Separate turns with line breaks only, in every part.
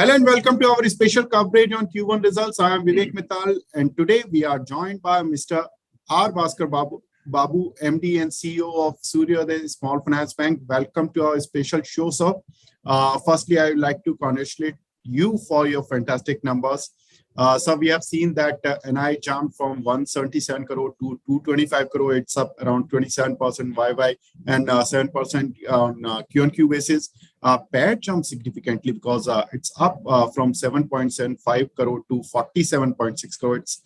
Hello and welcome to our special coverage on Q1 results. I am Vivek Mittal and today we are joined by Mr. R. Baskar Babu, MD and CEO of Suryoday Small Finance Bank. Welcome to our special show, sir. Firstly, I would like to congratulate you for your fantastic numbers. So we have seen that NI jumped from 177 crore to 225 crore. It's up around 27% YY and 7% on Q-on-Q basis. PAT jumped significantly because it's up from 7.75 crore to 47.6 crore. It's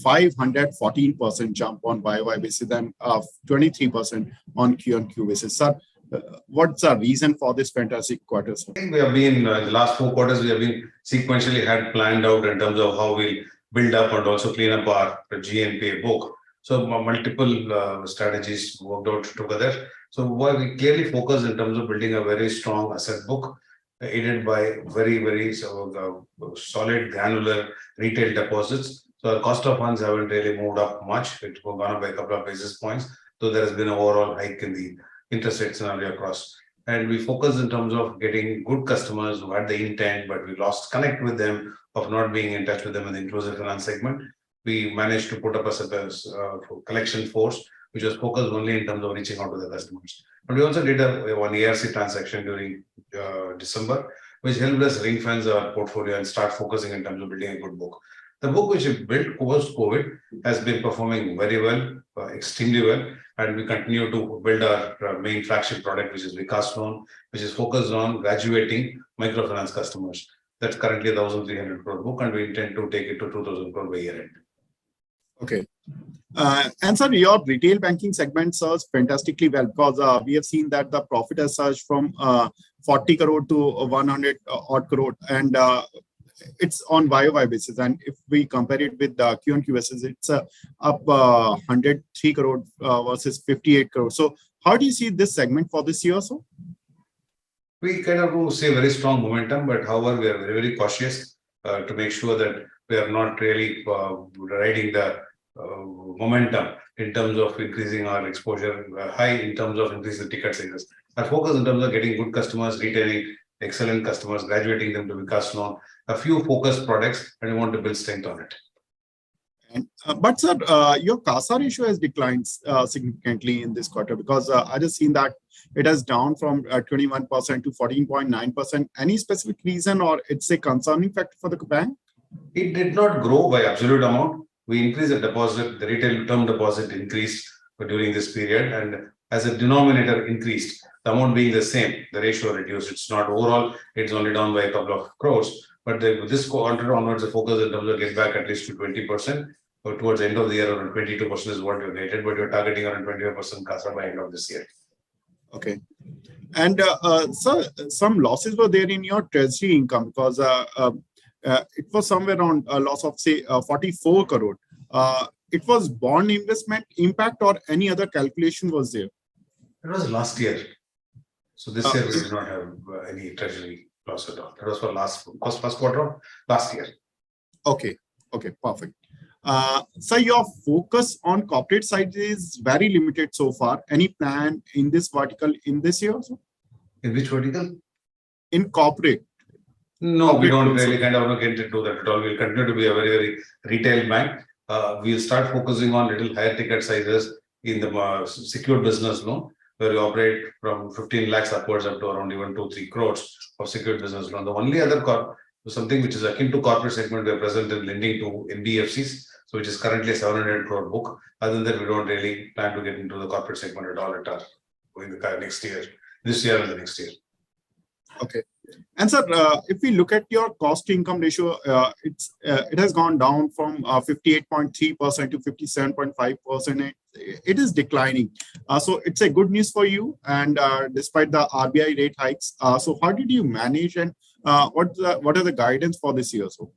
514% jump on YY basis and 23% on Q-on-Q basis. Sir, what's the reason for this fantastic quarter, sir?
I think we have been, the last 4 quarters, we have been sequentially had planned out in terms of how we build up and also clean up our GNPA book. So multiple strategies worked out together. So while we clearly focus in terms of building a very strong asset book, aided by very solid granular retail deposits. So our cost of funds haven't really moved up much. It's gone up by a couple of basis points. So there has been an overall hike in the interest rate scenario across. And we focus in terms of getting good customers who had the intent, but we lost connect with them of not being in touch with them in the inclusive finance segment. We managed to put up a collection force, which was focused only in terms of reaching out to the customers. But we also did one ARC transaction during December, which helped us ring fence our portfolio and start focusing in terms of building a good book. The book which we built post-COVID has been performing very well, extremely well, and we continue to build our main flagship product, which is Vikas Loan, which is focused on graduating microfinance customers. That's currently a 1,300 crore book, and we intend to take it to 2,000 crore by year end.
Okay. And sir, your retail banking segment serves fantastically well because we have seen that the profit has surged from 40 crore to 100 odd crore, and it's on YOY basis. And if we compare it with the Q-on-Q basis, it's up 103 crore versus 58 crore. So how do you see this segment for this year, sir?
We kind of see very strong momentum, but however, we are very cautious to make sure that we are not really riding the momentum in terms of increasing our exposure high in terms of increasing the ticket sizes. Our focus in terms of getting good customers, retaining excellent customers, graduating them to Vikas Loan, a few focused products, and we want to build strength on it.
And, but sir, your CASA ratio has declined significantly in this quarter because I just seen that it has down from 21% to 14.9%. Any specific reason or it's a concerning factor for the bank?
It did not grow by absolute amount. We increased the deposit, the retail term deposit increased during this period, and as a denominator increased, the amount being the same, the ratio reduced. It's not overall, it's only down by a couple of crores. But this quarter onwards, the focus in terms of get back at least to 20%, or towards the end of the year, around 22% is what you're rated, but you're targeting around 25% CASA by end of this year.
Okay. And sir, some losses were there in your treasury income because it was somewhere around a loss of say 44 crore. It was bond investment impact or any other calculation was there?
It was last year. So this year we did not have any treasury loss at all. That was for first quarter last year.
Okay. Okay, perfect. So your focus on corporate side is very limited so far. Any plan in this vertical in this year also?
In which vertical?
In corporate.
No, we don't really kind of get into that at all. We'll continue to be a very retail bank. We'll start focusing on little higher ticket sizes in the secured business loan, where we operate from 15 lakhs upwards up to around even 2-3 crores of secured business loan. The only other something which is akin to corporate segment, we are present in lending to NBFCs, so which is currently a 700 crore book. Other than that, we don't really plan to get into the corporate segment at all in the next year, this year and the next year.
Okay. And sir, if we look at your cost to income ratio, it has gone down from 58.3% to 57.5%. It is declining. So it's a good news for you. And despite the RBI rate hikes, so how did you manage and what are the guidance for this year? So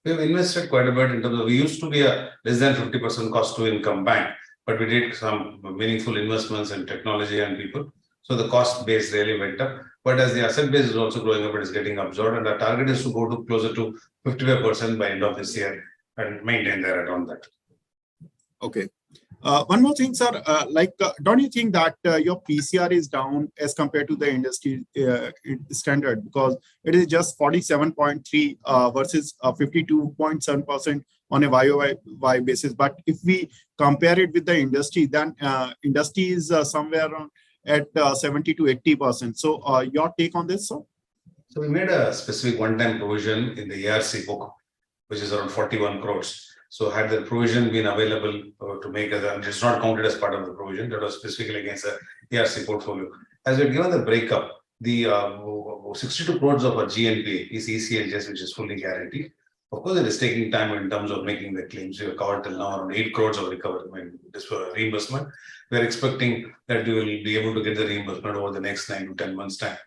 we have invested quite a bit in terms of, we used to be a less than 50% cost to income bank, but we did some meaningful investments in technology and people. So the cost base really went up. But as the asset base is also growing up, it is getting absorbed. And our target is to go to closer to 55% by end of this year and maintain there around that.
Okay. One more thing, sir. Don't you think that your PCR is down as compared to the industry standard, because it is just 47.3 versus 52.7% on a YOY basis. But if we compare it with the industry, then industry is somewhere around at 70 to 80%. So your take on this, sir?
So we made a specific one-time provision in the ARC book, which is around 41 crores. So had the provision been available to make it's not counted as part of the provision, that was specifically against the ARC portfolio. As we're given the breakup, the 62 crores of our GNPA is ECLGS, which is fully guaranteed. Of course, it is taking time in terms of making the claims. We have covered till now around 8 crores of recovery, this for reimbursement. We are expecting that we will be able to get the reimbursement over the next 9 to 10 months' time.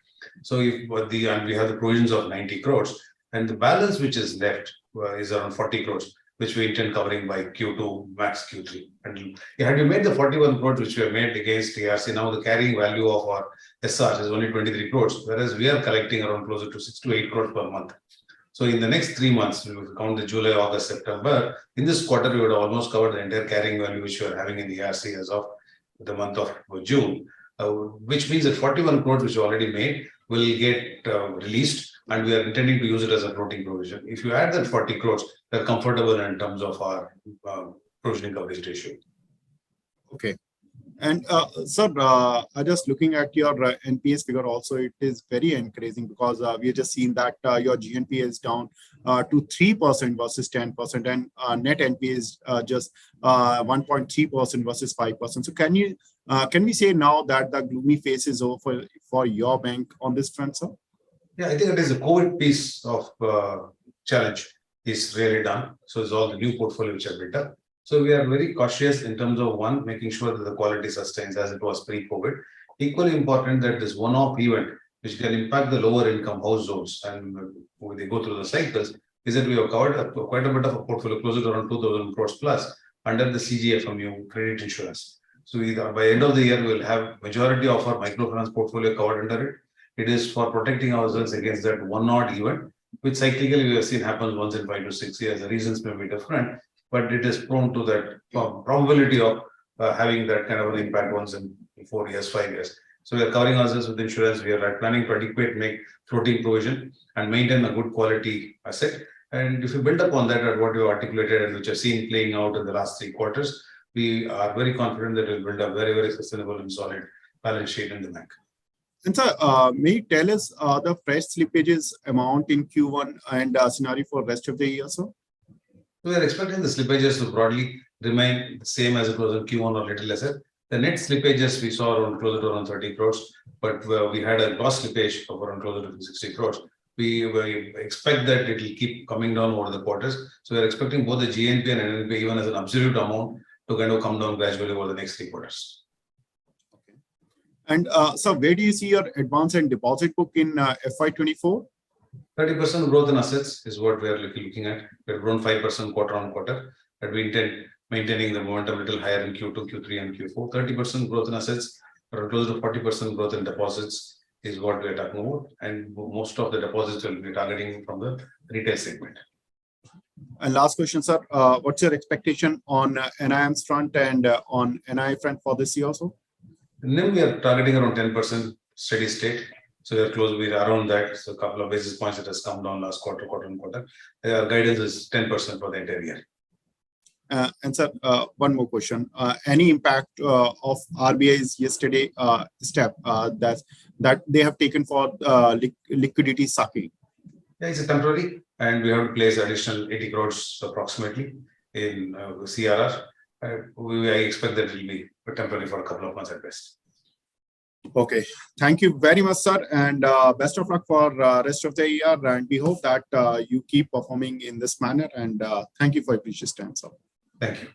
So if we have the provisions of 90 crores, and the balance which is left is around 40 crores, which we intend covering by Q2, max Q3. And had we made the 41 crores which we have made against ARC, now the carrying value of our SRs is only 23 crores, whereas we are collecting around closer to 6 to 8 crores per month. So in the next 3 months, we will count the July, August, September. In this quarter, we would have almost covered the entire carrying value which we are having in the ARC as of the month of June, which means that 41 crores which we already made will get released, and we are intending to use it as a floating provision. If you add that 40 crores, we're comfortable in terms of our provisioning coverage ratio.
Okay. And sir, just looking at your NPS figure also, it is very encouraging, because we have just seen that your GNPA is down to 3% versus 10%, and net NPA is just 1.3% versus 5%. So can we say now that the gloomy phase is over for your bank on this front, sir?
Yeah, I think it is a COVID piece of challenge is really done. So it's all the new portfolio which are built up. So we are very cautious in terms of one, making sure that the quality sustains as it was pre-COVID. Equally important that this one-off event, which can impact the lower income households and when they go through the cycles, is that we have covered quite a bit of a portfolio, closer to around 2,000 crores plus under the CGFMU credit insurance. So by the end of the year, we will have majority of our microfinance portfolio covered under it. It is for protecting ourselves against that one-odd event, which cyclically we have seen happens once in 5 to 6 years. The reasons may be different, but it is prone to that probability of having that kind of an impact once in 4 years, 5 years. So we are covering ourselves with insurance. We are planning to adequate make floating provision and maintain a good quality asset. And if you build upon that at what you articulated and which you've seen playing out in the last 3 quarters, we are very confident that we'll build a very, very sustainable and solid balance sheet in the bank.
And sir, may you tell us the fresh slippages amount in Q1 and scenario for rest of the year, sir?
We are expecting the slippages to broadly remain the same as it was in Q1 or little lesser. The net slippages we saw around closer to around 30 crores, but we had a gross slippage of around closer to 60 crores. We expect that it will keep coming down over the quarters. So we are expecting both the GNP and NNP, even as an absolute amount, to kind of come down gradually over the next 3 quarters.
Okay. And so where do you see your advance and deposit book in FY24?
30% growth in assets is what we are looking at. We have grown 5% quarter on quarter, but we intend maintaining the momentum a little higher in Q2, Q3, and Q4. 30% growth in assets, or close to 40% growth in deposits is what we are talking about. And most of the deposits will be targeting from the retail segment.
And last question, sir. What's your expectation on NIM's front and on NI front for this year also?
NIM, we are targeting around 10% steady state. So we are close, we are around that. So a couple of basis points that has come down last quarter on quarter. Our guidance is 10% for the entire year.
And sir, one more question. Any impact of RBI's yesterday step that they have taken for liquidity sucking?
Yeah, it's a temporary, and we have to place additional 80 crores approximately in CRR. I expect that it will be temporary for a couple of months at best.
Okay, thank you very much, sir, and best of luck for rest of the year. And we hope that you keep performing in this manner. And thank you for your precious time, sir.
Thank you.